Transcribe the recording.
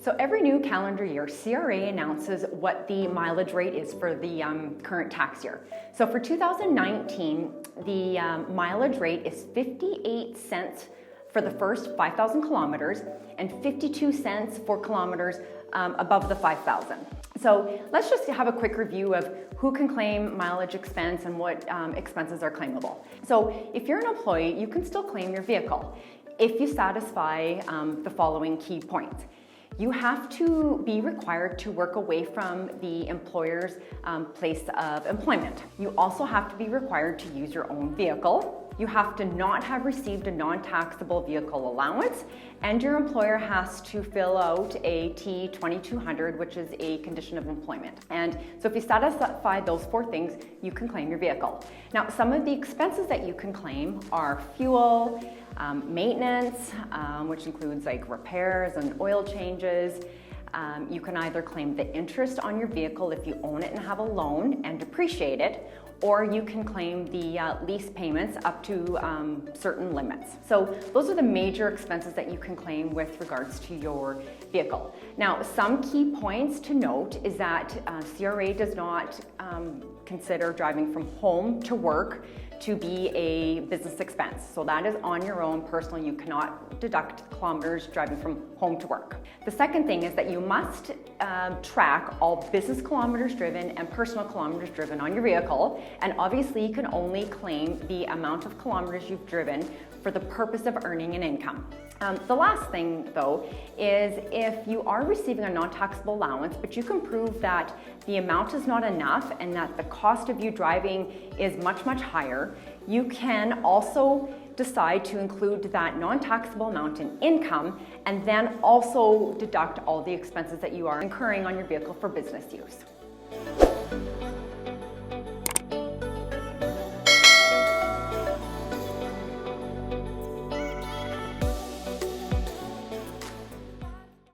So every new calendar year, CRA announces what the mileage rate is for the current tax year. So for 2019, the mileage rate is 58 cents for the first 5,000 kilometers and 52 cents for kilometers above the 5,000. So let's just have a quick review of who can claim mileage expense and what expenses are claimable. So if you're an employee, you can still claim your vehicle if you satisfy the following key points. You have to be required to work away from the employer's place of employment. You also have to be required to use your own vehicle. You have to not have received a non-taxable vehicle allowance, and your employer has to fill out a T2200, which is a condition of employment. And so if you satisfy those 4 things, you can claim your vehicle. Now, some of the expenses that you can claim are fuel, maintenance, which includes like repairs and oil changes. You can either claim the interest on your vehicle if you own it and have a loan and depreciate it, or you can claim the lease payments up to certain limits. So those are the major expenses that you can claim with regards to your vehicle. Now, some key points to note is that CRA does not consider driving from home to work to be a business expense. So that is on your own personal. You cannot deduct kilometers driving from home to work. The second thing is that you must track all business kilometers driven and personal kilometers driven on your vehicle. And obviously you can only claim the amount of kilometers you've driven for the purpose of earning an income. The last thing though is if you are receiving a non-taxable allowance, but you can prove that the amount is not enough and that the cost of you driving is much, much higher, you can also decide to include that non-taxable amount in income and then also deduct all the expenses that you are incurring on your vehicle for business use.